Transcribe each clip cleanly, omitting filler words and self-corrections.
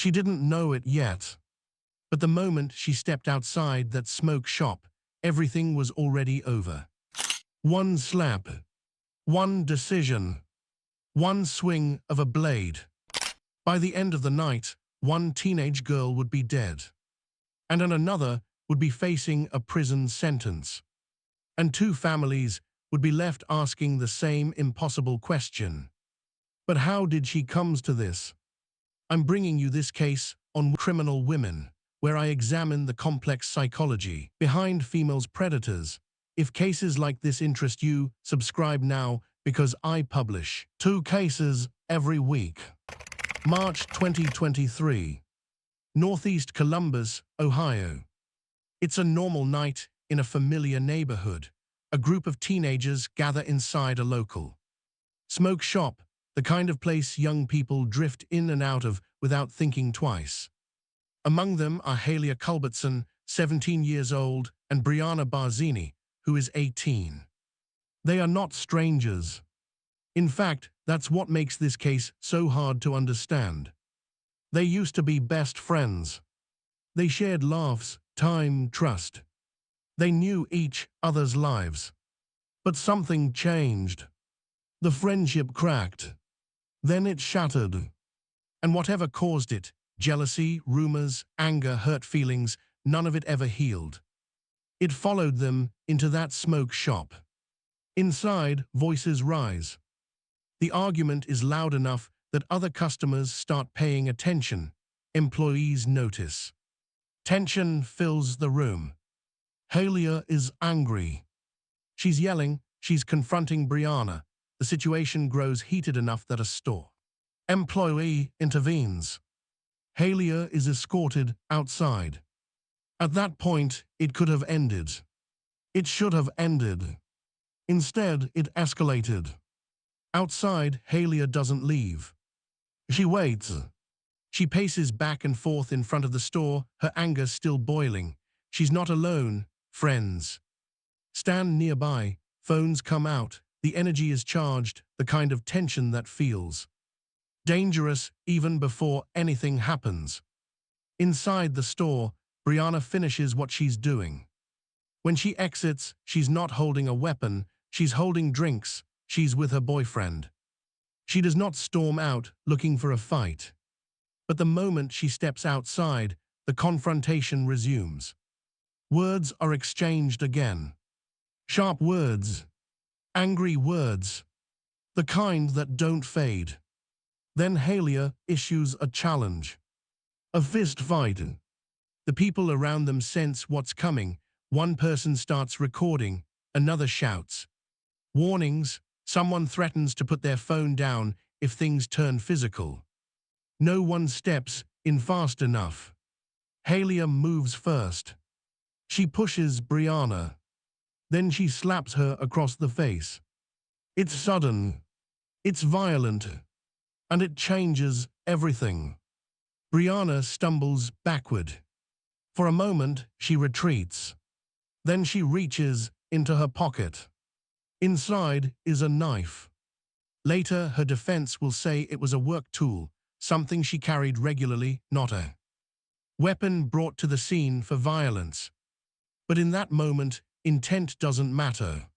She didn't know it yet, but the moment she stepped outside that smoke shop, everything was already over. One slap, one decision, one swing of a blade. By the end of the night, one teenage girl would be dead, and another would be facing a prison sentence. And two families would be left asking the same impossible question. But how did she come to this? I'm bringing you this case on Criminal Women, where I examine the complex psychology behind females predators. If cases like this interest you, subscribe now because I publish 2 cases every week. March 2023. Northeast Columbus, Ohio. It's a normal night in a familiar neighborhood. A group of teenagers gather inside a local smoke shop, the kind of place young people drift in and out of without thinking twice. Among them are Halia Culbertson, 17 years old, and Bryanna Barozzini, who is 18. They are not strangers. In fact, that's what makes this case so hard to understand. They used to be best friends. They shared laughs, time, trust. They knew each other's lives. But something changed. The friendship cracked. Then it shattered. And whatever caused it, jealousy, rumors, anger, hurt feelings, none of it ever healed. It followed them into that smoke shop. Inside, voices rise. The argument is loud enough that other customers start paying attention. Employees notice. Tension fills the room. Halia is angry. She's yelling, she's confronting Bryanna. The situation grows heated enough that a store employee intervenes. Halia is escorted outside. At that point, it could have ended. It should have ended. Instead, it escalated. Outside, Halia doesn't leave. She waits. She paces back and forth in front of the store, her anger still boiling. She's not alone. Friends stand nearby. Phones come out. The energy is charged, the kind of tension that feels dangerous even before anything happens. Inside the store, Bryanna finishes what she's doing. When she exits, she's not holding a weapon, she's holding drinks, she's with her boyfriend. She does not storm out looking for a fight. But the moment she steps outside, the confrontation resumes. Words are exchanged again. Sharp words. Angry words. The kind that don't fade. Then Halia issues a challenge. A fist fight. The people around them sense what's coming. One person starts recording, another shouts. Warnings, someone threatens to put their phone down if things turn physical. No one steps in fast enough. Halia moves first. She pushes Bryanna. Then she slaps her across the face. It's sudden. It's violent. And it changes everything. Bryanna stumbles backward. For a moment, she retreats. Then she reaches into her pocket. Inside is a knife. Later, her defense will say it was a work tool, something she carried regularly, not a weapon brought to the scene for violence. But in that moment, intent doesn't matter.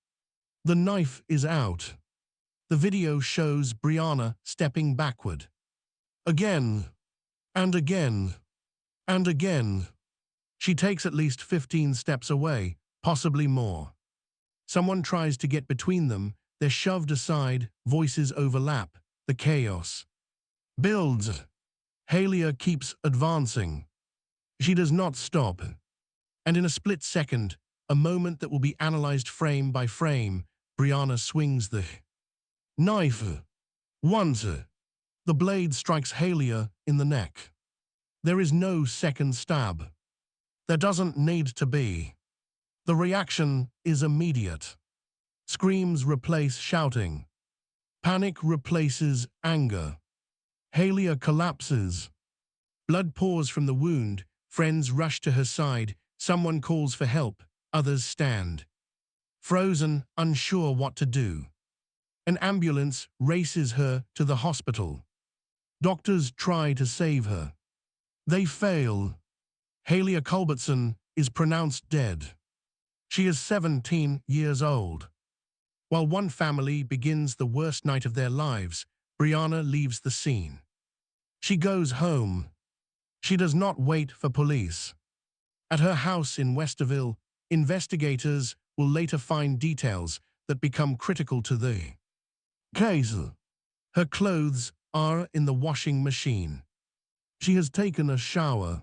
The knife is out. The video shows Bryanna stepping backward. Again, and again, and again. She takes at least 15 steps away, possibly more. Someone tries to get between them, they're shoved aside, voices overlap, the chaos builds. Halia keeps advancing. She does not stop. And in a split second, a moment that will be analyzed frame by frame, Bryanna swings the knife. Once, the blade strikes Halia in the neck. There is no second stab. There doesn't need to be. The reaction is immediate. Screams replace shouting. Panic replaces anger. Halia collapses. Blood pours from the wound. Friends rush to her side. Someone calls for help. Others stand frozen, unsure what to do. An ambulance races her to the hospital. Doctors try to save her. They fail. Halia Culbertson is pronounced dead. She is 17 years old. While one family begins the worst night of their lives, Bryanna leaves the scene. She goes home. She does not wait for police. At her house in Westerville, investigators will later find details that become critical to the case. Her clothes are in the washing machine. She has taken a shower.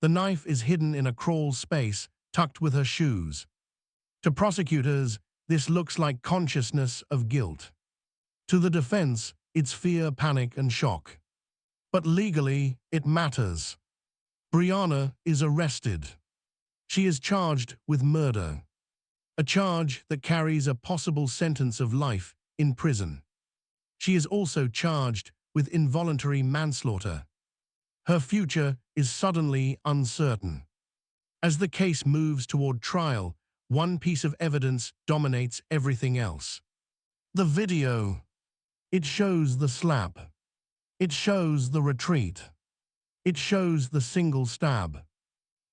The knife is hidden in a crawl space tucked with her shoes. To prosecutors, this looks like consciousness of guilt. To the defense, it's fear, panic, and shock. But legally, it matters. Bryanna is arrested. She is charged with murder, a charge that carries a possible sentence of life in prison. She is also charged with involuntary manslaughter. Her future is suddenly uncertain. As the case moves toward trial, one piece of evidence dominates everything else. The video. It shows the slap. It shows the retreat. It shows the single stab.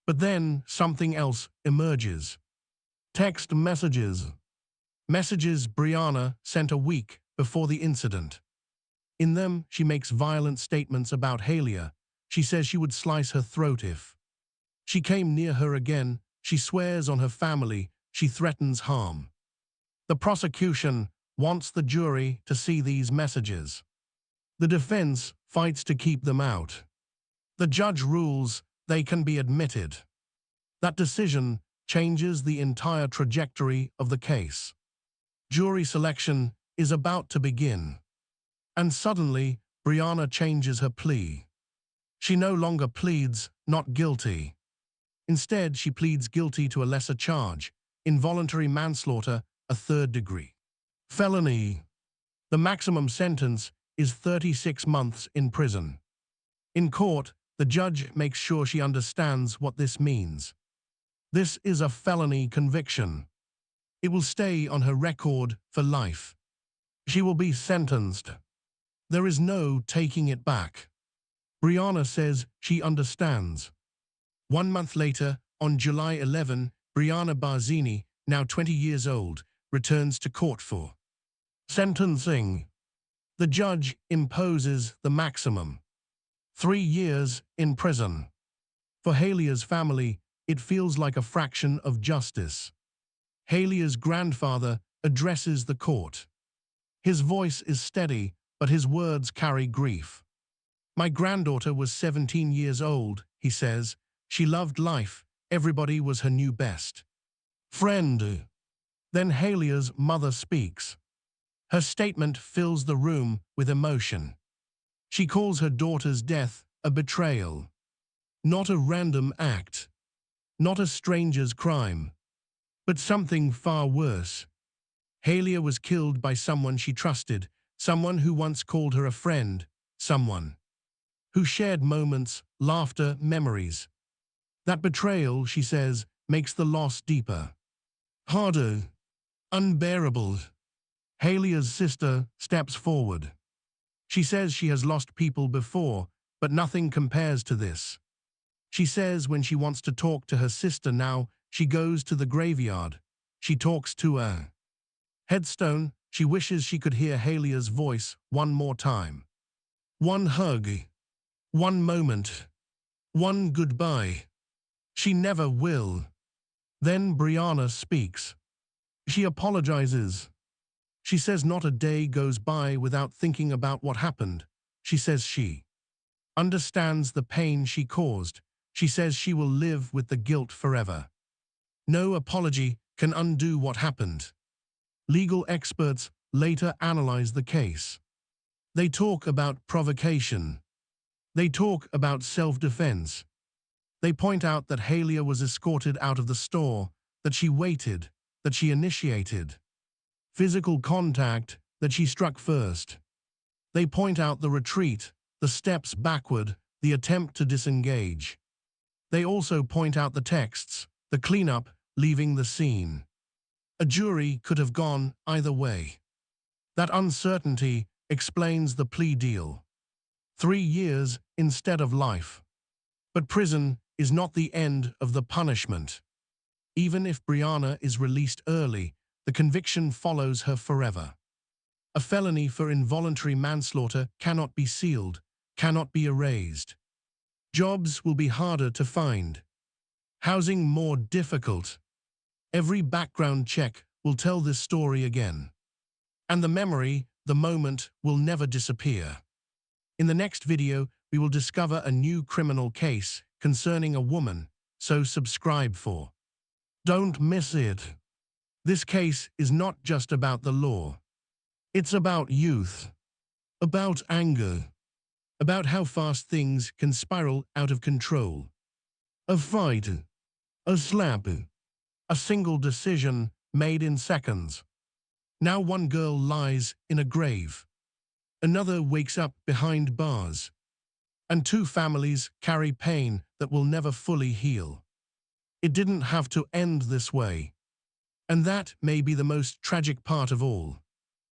But then something else emerges. Text messages. Messages Bryanna sent a week before the incident. In them, she makes violent statements about Halia. She says she would slice her throat if she came near her again. She swears on her family. She threatens harm. The prosecution wants the jury to see these messages. The defense fights to keep them out. The judge rules they can be admitted. That decision changes the entire trajectory of the case. Jury selection is about to begin. And suddenly, Bryanna changes her plea. She no longer pleads not guilty. Instead, she pleads guilty to a lesser charge, involuntary manslaughter, a third-degree felony. The maximum sentence is 36 months in prison. In court, the judge makes sure she understands what this means. This is a felony conviction. It will stay on her record for life. She will be sentenced. There is no taking it back. Bryanna says she understands. 1 month later, on July 11, Bryanna Barozzini, now 20 years old, returns to court for sentencing. The judge imposes the maximum: 3 years in prison. For Halia's family, it feels like a fraction of justice. Halia's grandfather addresses the court. His voice is steady, but his words carry grief. "My granddaughter was 17 years old," he says. "She loved life. Everybody was her new best friend." Then Halia's mother speaks. Her statement fills the room with emotion. She calls her daughter's death a betrayal. Not a random act. Not a stranger's crime. But something far worse. Halia was killed by someone she trusted, someone who once called her a friend, someone who shared moments, laughter, memories. That betrayal, she says, makes the loss deeper, harder, unbearable. Halia's sister steps forward. She says she has lost people before, but nothing compares to this. She says when she wants to talk to her sister now, she goes to the graveyard. She talks to a headstone. She wishes she could hear Halia's voice one more time. One hug. One moment. One goodbye. She never will. Then Bryanna speaks. She apologizes. She says not a day goes by without thinking about what happened. She says she understands the pain she caused. She says she will live with the guilt forever. No apology can undo what happened. Legal experts later analyze the case. They talk about provocation. They talk about self-defense. They point out that Halia was escorted out of the store, that she waited, that she initiated physical contact, that she struck first. They point out the retreat, the steps backward, the attempt to disengage. They also point out the texts, the cleanup, leaving the scene. A jury could have gone either way. That uncertainty explains the plea deal. 3 years instead of life. But prison is not the end of the punishment. Even if Bryanna is released early, the conviction follows her forever. A felony for involuntary manslaughter cannot be sealed, cannot be erased. Jobs will be harder to find. Housing more difficult. Every background check will tell this story again. And the memory, the moment, will never disappear. In the next video, we will discover a new criminal case concerning a woman, so subscribe for. Don't miss it. This case is not just about the law. It's about youth, about anger, about how fast things can spiral out of control. A fight, a slap, a single decision made in seconds. Now one girl lies in a grave. Another wakes up behind bars. And two families carry pain that will never fully heal. It didn't have to end this way. And that may be the most tragic part of all.